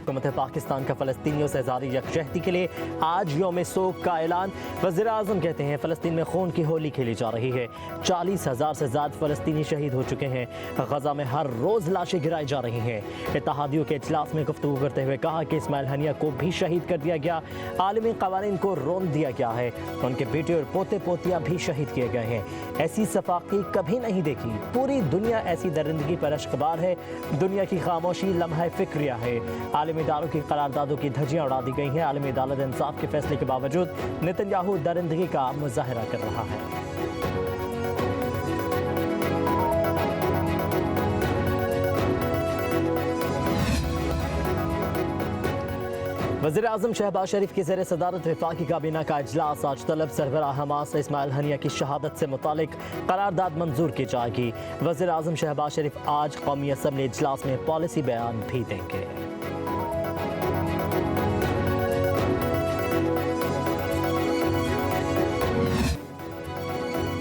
हुकूमत पाकिस्तान का फ़लस्तीनियों से ज़ारी यकजहती के लिए आज यौम सोग का ऐलान। वज़ीर-ए-आज़म कहते हैं फ़लस्तीन में खून की होली खेली जा रही है। 40,000 से ज़्यादा फ़लस्तीनी शहीद हो चुके हैं। गज़ा में हर रोज़ लाशें गिराई जा रही हैं। इत्तेहादियों के इजलास में गुफ्तगू करते हुए कहा कि इस्माइल हनिया को भी शहीद कर दिया गया। आलमी क़वानीन को रोन दिया गया है। उनके बेटे और पोते पोतियाँ भी शहीद किए गए हैं। ऐसी सफाकी कभी नहीं देखी। पूरी दुनिया ऐसी दरिंदगी पर अश्कबार है। दुनिया की खामोशी लम्हा फिक्रिया है। आलमी इदारों की करारदादों की धज्जियां उड़ा दी गई हैं। आलमी अदालत इंसाफ के फैसले के बावजूद नेतन्याहू दरिंदगी का मुजाहरा कर रहा है। वज़ीर-ए-आज़म शहबाज शरीफ की ज़ेर सदारत वफाकी काबीना का इजलास आज तलब सरबराह हमास इस्माइल हनिया की शहादत से मुतालिक करारदाद मंजूर की जाएगी। वज़ीर-ए-आज़म शहबाज शरीफ आज कौमी असम्बली इजलास में पॉलिसी बयान भी देंगे।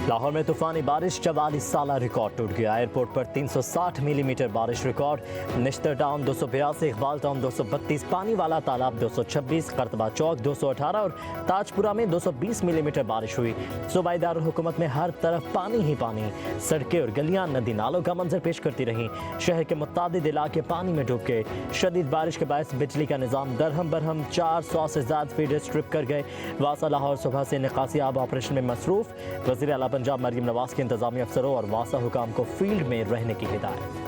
लाहौर में तूफानी बारिश 44 साला रिकॉर्ड टूट गया। एयरपोर्ट पर 360 मिलीमीटर बारिश record. Nishtar town 282, Iqbal town 232, पानी वाला तालाब 226, करतबा चौक 218 और ताजपुरा में 220 मिलीमीटर बारिश हुई। सूबाई दारुल हुकूमत में हर तरफ पानी ही पानी। सड़कें और गलियां नदी नालों का मंजर पेश करती रहीं। शहर के मुतादिद इलाके पानी में डूब गए। शदीद बारिश के बायस बिजली का निज़ाम दरहम बरहम। 400 से ज़्यादा फीडर स्ट्रिप कर गए। वासा लाहौर सुबह से निकासी आब ऑपरेशन में मसरूफ। वज़ीर आला पंजाब मरीम नवाज के इंतजामी अफसरों और वासा हुकाम को फील्ड में रहने की हिदायत।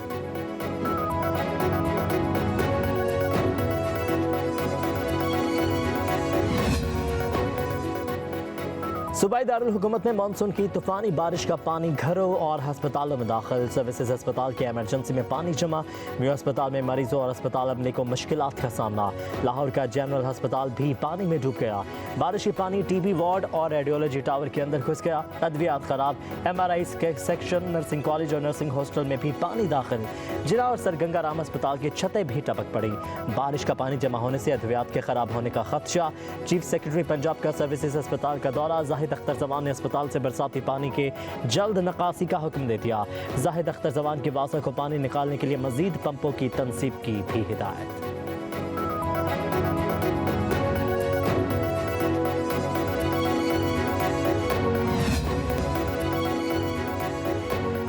सूबाई दारुल हुकूमत में मानसून की तूफानी बारिश का पानी घरों और अस्पतालों में दाखिल। सर्विसेज अस्पताल के एमरजेंसी में पानी जमा। म्यू अस्पताल में मरीजों और अस्पताल अमले को मुश्किलात का सामना। लाहौर का जनरल अस्पताल भी पानी में डूब गया। बारिशी पानी टीबी वार्ड और रेडियोलॉजी टावर के अंदर घुस गया। अद्वियात खराब। MRI सेक्शन, नर्सिंग कॉलेज और नर्सिंग हॉस्टल में भी पानी दाखिल। जिला और सरगंगा राम अस्पताल की छतें भी टपक पड़ी। बारिश का पानी जमा होने से अद्वियात के खराब होने का खदशा। चीफ सेक्रेटरी पंजाब का सर्विसेज अस्पताल का दौरा। जाहिद अख्तर जवान ने अस्पताल से बरसाती पानी के जल्द निकासी का हुक्म दे दिया। जाहिद अख्तर जवान के वासा को पानी निकालने के लिए मजीद पंपों की तनसीब की भी हिदायत।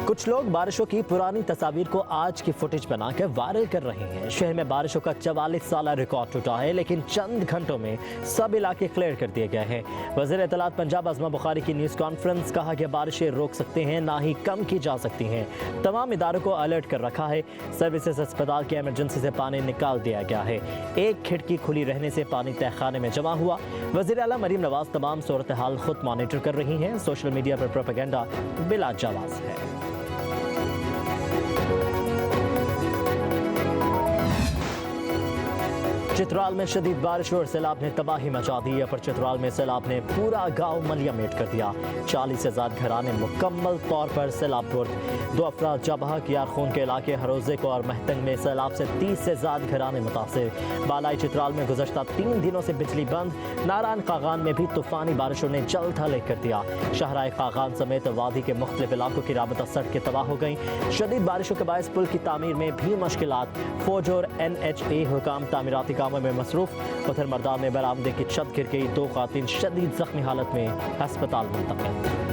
कुछ लोग बारिशों की पुरानी तस्वीर को आज की फुटेज बनाकर वायरल कर रहे हैं। शहर में बारिशों का 44 साला रिकॉर्ड टूटा है, लेकिन चंद घंटों में सब इलाके क्लियर कर दिए गए हैं। वज़ीर इत्तलात पंजाब आज़मा बुखारी की न्यूज़ कॉन्फ्रेंस। कहा कि बारिशें रोक सकते हैं, ना ही कम की जा सकती हैं। तमाम इदारों को अलर्ट कर रखा है। सर्विसेज अस्पताल के एमरजेंसी से पानी निकाल दिया गया है। एक खिड़की खुली रहने से पानी तहखाने में जमा हुआ। वज़ीर आला मरीम नवाज तमाम सूरत हाल खुद मॉनिटर कर रही हैं। सोशल मीडिया पर प्रोपेगेंडा बिला जवाज़ है। चित्राल में शदीद बारिश और सैलाब ने तबाही मचा दी। अपर चित्राल में सैलाब ने पूरा गांव मलियामेट कर दिया। 40 से ज्यादा घराने मुकम्मल तौर पर सैलाबपुर। 2 अफराद जबहा कियारखून के इलाके हरोजे को और महतंग में सैलाब से 30 से ज्यादा घराने मुतासिर। बालाई चित्राल में गुज़श्ता 3 दिनों से बिजली बंद। नारायण कागान में भी तूफानी बारिशों ने जल थले कर दिया। शाहराए कागान समेत वादी के मुख्तलिफ इलाकों की राबता सड़कें तबाह हो गई। शदीद बारिशों के बायस पुल की तामीर में भी मुश्किलात। फौज और NHA हुकाम तामीराती कामों में मसरूफ। उधर मर्दान में बरामदे की छत गिर गई। 2 खातिन शदीद जख्मी हालत में अस्पताल मुंतकिल।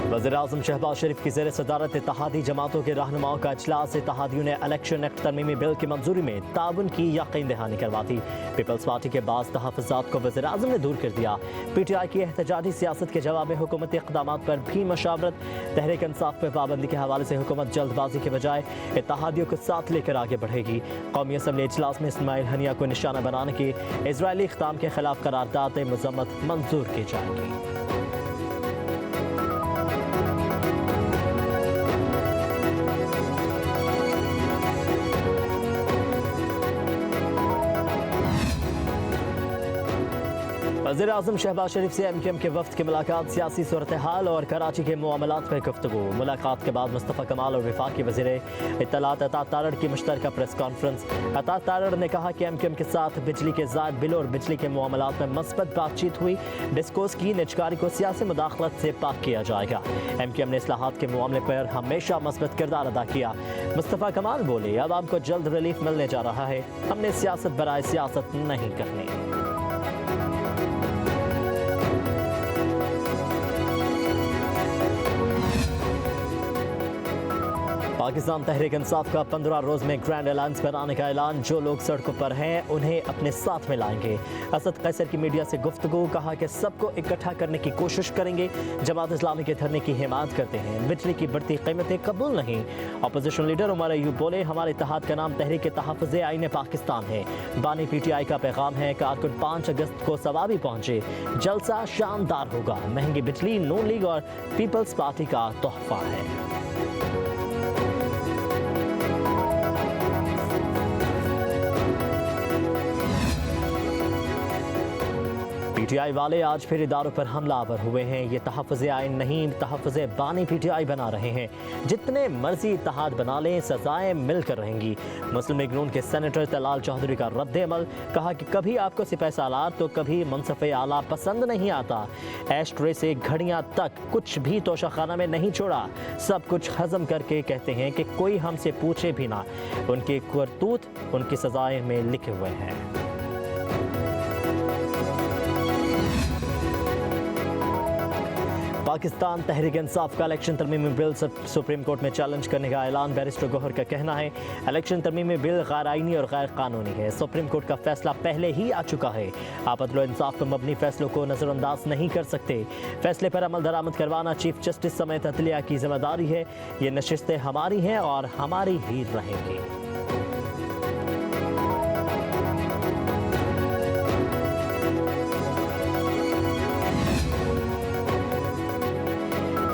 वज़ीर-ए-आज़म शहबाज शरीफ की ज़ेर सदारत इत्तेहादी जमातों के रहनुमाओं का इजलास। इत्तेहादियों ने इलेक्शन एक्ट तरमीमी बिल की मंजूरी में ताउन की यकीन दहानी करवा दी। पीपल्स पार्टी के बाज़ तहफ़्फ़ुज़ात को वज़ीर-ए-आज़म ने दूर कर दिया। PTI की एहतजाजी सियासत के जवाब में हुकूमती इक़दामात पर भी मशावरत। तहरीक इंसाफ पर पाबंदी के हवाले से हुकूमत जल्दबाजी के बजाय इत्तेहादियों को साथ लेकर आगे बढ़ेगी। कौमी असम्बली इजलास में इस्माइल हनिया को निशाना बनाने की इजरायली इक़दाम के खिलाफ करारदाद मज़म्मत मंजूर की जाएगी। वज़ीर आज़म शहबाज शरीफ से MQM के वफ्द की मुलाकात, सियासी सूरत हाल और कराची के मामलात पर गुफ्तगू। मुलाकात के बाद मुस्तफ़ा कमाल और वफाकी वज़ीर इत्तलात अता तारड़ की मुश्तरका प्रेस कॉन्फ्रेंस। अता तारड़ ने कहा कि MQM के साथ बिजली के ज़ायद बिल और बिजली के मामलात में मस्बत बातचीत हुई। डिस्कोर्स की निजकारी को सियासी मुदाखलत से पाक किया जाएगा। MQM ने इस्लाहात के मामले पर हमेशा मस्बत किरदार अदा किया। मुस्तफ़ा कमाल बोले, अवाम को जल्द रिलीफ मिलने जा रहा है, हमने सियासत बराए सियासत नहीं करनी। पाकिस्तान तहरीक इंसाफ का 15 रोज में ग्रैंड अलायंस बनाने का ऐलान। जो लोग सड़कों पर हैं उन्हें अपने साथ में लाएंगे। असद कैसर की मीडिया से गुफ्तगू, कहा कि सबको इकट्ठा करने की कोशिश करेंगे। जमात इस्लामी के धरने की हिमायत करते हैं, बिजली की बढ़ती कीमतें कबूल नहीं। अपोजिशन लीडर उमर अयूब बोले, हमारे इत्तेहाद का नाम तहरीक तहफ़्फ़ुज़ आईन पाकिस्तान है। बानी PTI का पैगाम है, कारकुन 5 अगस्त को सवाबी पहुंचे, जलसा शानदार होगा। महंगी बिजली नून लीग और पीपल्स पार्टी का तोहफा है। PTI वाले आज फिर इदारों पर हमलावर हुए हैं। ये तहफ़्फ़ुज़ आईन नहीं, तहफ़्फ़ुज़ बानी PTI बना रहे हैं। जितने मर्जी इत्तेहाद बना लें, सजाएं मिलकर रहेंगी। मुस्लिम लीग नून के सेनेटर तलाल चौधरी का रद्द अमल, कहा कि कभी आपको सिपह सालार तो कभी मनसफ़े आला पसंद नहीं आता। ऐश ट्रे से घड़ियाँ तक कुछ भी तोशाखाना में नहीं छोड़ा, सब कुछ हजम करके कहते हैं कि कोई हमसे पूछे भी ना। उनके करतूत उनकी सजाएं में लिखे हुए हैं। पाकिस्तान तहरीक इंसाफ का इलेक्शन तरमीमी बिल सुप्रीम कोर्ट में चैलेंज करने का ऐलान। बैरिस्टर गौहर का कहना है, इलेक्शन तरमीमी बिल गैर आईनी और गैर कानूनी है। सुप्रीम कोर्ट का फैसला पहले ही आ चुका है। आप अदल इंसाफ पर मबनी फैसलों को नज़रअंदाज नहीं कर सकते। फैसले पर अमल दरामद करवाना चीफ जस्टिस समेत अदलिया की जिम्मेदारी है। ये नशिस्तें हमारी हैं और हमारी ही रहेंगी।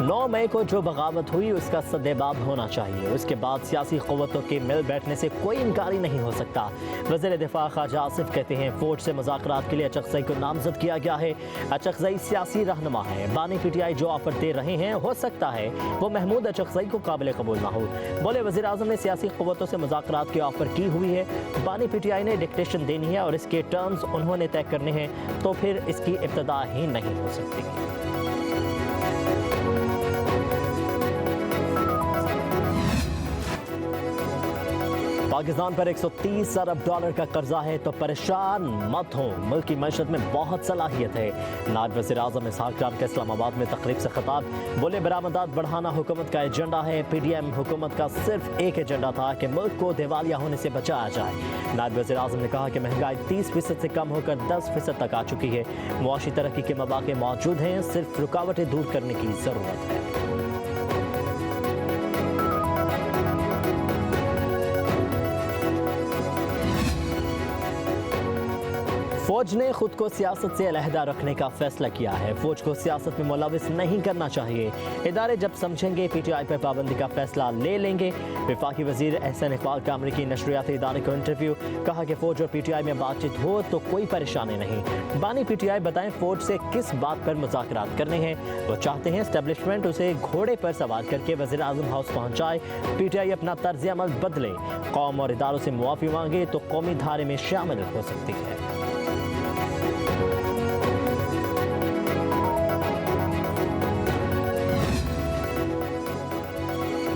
9 मई को जो बगावत हुई उसका सद्देबाब होना चाहिए। उसके बाद सियासी क़ुव्वतों के मिल बैठने से कोई इनकारी नहीं हो सकता। वज़ीर दिफा ख्वाजा आसिफ कहते हैं, फौज से मुज़ाकरात के लिए अचकज़ई को नामज़द किया गया है। अचकज़ई सियासी रहनुमा है। बानी PTI जो ऑफर दे रहे हैं, हो सकता है वो महमूद अचकज़ई को काबिल कबूल ना हो। बोले, वज़ीर आज़म ने सियासी क़ुव्वतों से मुज़ाकरात की ऑफर की हुई है। बानी PTI ने डिक्टेशन देनी है और इसके टर्म्स उन्होंने तय करने हैं, तो फिर इसकी इब्तदा ही नहीं हो सकती। पाकिस्तान पर 130 अरब डॉलर का कर्जा है तो परेशान मत हो, मुल्क की मैशत में बहुत सलाहियत है। नायब वज़ीर आज़म इसहाक़ डार का इस्लामाबाद में तकरीब से खिताब, बोले, बरामदात बढ़ाना हुकूमत का एजेंडा है। PDM हुकूमत का सिर्फ एक एजेंडा था कि मुल्क को दिवालिया होने से बचाया जाए। नायब वज़ीर आज़म ने कहा कि महंगाई 30% से कम होकर 10% तक आ चुकी है। मुआशी तरक्की के मौक़े मौजूद हैं, सिर्फ रुकावटें दूर करने की ज़रूरत है। फौज ने खुद को सियासत से अलहदा रखने का फैसला किया है। फौज को सियासत में मुलविस नहीं करना चाहिए। इदारे जब समझेंगे PTI पर पाबंदी का फैसला ले लेंगे। वफाकी वजीर एहसन इकबाल का अमरीकी नशरियाती इदारे को इंटरव्यू, कहा कि फौज और PTI में बातचीत हो तो कोई परेशानी नहीं। बानी PTI बताएं फौज से किस बात पर मुज़ाकरात करने हैं। वो चाहते हैं एस्टेब्लिशमेंट उसे घोड़े पर सवार करके वज़ीर आज़म हाउस पहुँचाए। PTI अपना तर्ज अमल बदले, कौम और इदारों से मुआफ़ी मांगे तो कौमी धारे में शामिल हो सकती है।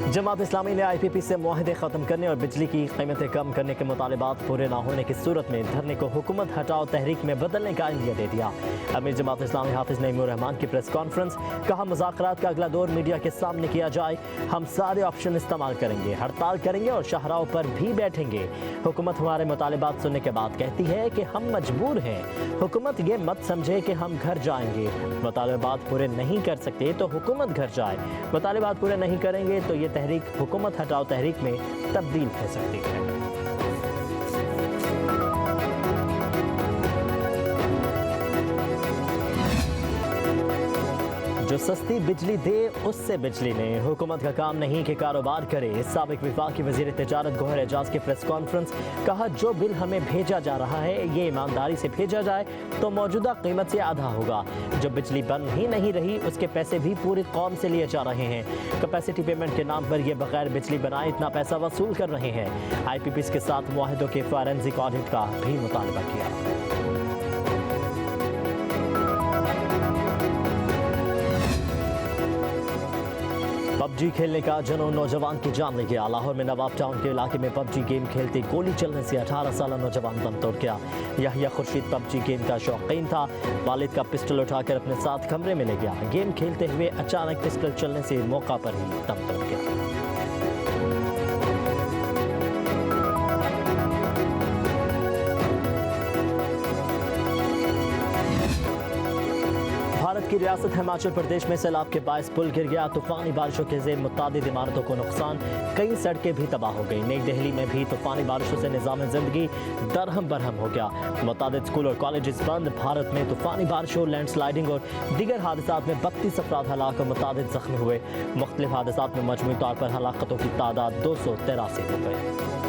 जमात इस्लामी ने IPP से मुआहदे ख़त्म करने और बिजली की कीमतें कम करने के मुतालिबात पूरे ना होने की सूरत में धरने को हुकूमत हटाओ तहरीक में बदलने का इंदिया दे दिया। अमीर जमात इस्लामी हाफिज़ नईमुर रहमान की प्रेस कॉन्फ्रेंस, कहा, मुज़ाकरात का अगला दौर मीडिया के सामने किया जाए। हम सारे ऑप्शन इस्तेमाल करेंगे, हड़ताल करेंगे और शाहराओं पर भी बैठेंगे। हुकूमत हमारे मुतालिबात सुनने के बाद कहती है कि हम मजबूर हैं। हुकूमत ये मत समझे कि हम घर जाएंगे। मुतालिबात पूरे नहीं कर सकते तो हुकूमत घर जाए। मुतालिबात पूरे नहीं करेंगे तो ये तहरीक हुकूमत हटाओ तहरीक में तब्दील हो सकती है। जो सस्ती बिजली दे उससे बिजली ने हुकूमत का काम नहीं कि कारोबार करे। साबिक विफाकी वजीर तिजारत गौहर एजाज की प्रेस कॉन्फ्रेंस, कहा जो बिल हमें भेजा जा रहा है ये ईमानदारी से भेजा जाए तो मौजूदा कीमत से आधा होगा। जो बिजली बन ही नहीं रही उसके पैसे भी पूरी कौम से लिए जा रहे हैं। कैपेसिटी पेमेंट के नाम पर ये बगैर बिजली बनाए इतना पैसा वसूल कर रहे हैं। IPPs के साथ मुआहदों के फॉरेंसिक ऑडिट का भी मुतालबा किया। पबजी खेलने का जुनून नौजवान की जान ले गया। लाहौर में नवाब टाउन के इलाके में पबजी गेम खेलते गोली चलने से 18 साल नौजवान दम तोड़ गया। यहिया खुर्शीद पबजी गेम का शौकीन था। वालिद का पिस्टल उठाकर अपने साथ कमरे में ले गया। गेम खेलते हुए अचानक पिस्टल चलने से मौका पर ही दम तोड़ गया। भारत की रियासत हिमाचल प्रदेश में सैलाब के बायस पुल गिर गया। तूफानी बारिशों के ज़ेर मुतादिद इमारतों को नुकसान, कई सड़कें भी तबाह हो गई। नई दिल्ली में भी तूफानी बारिशों से निज़ाम ज़िंदगी दरहम बरहम हो गया। मुतादिद स्कूल और कॉलेजेस बंद। भारत में तूफानी बारिशों, लैंडस्लाइडिंग और दीगर हादसात में 32 अफराद हलाक और मुतादिद जख्मी हुए। मुख्तलिफ हादसात में मजमूई तौर पर हलाकतों की तादाद 283 हो गई।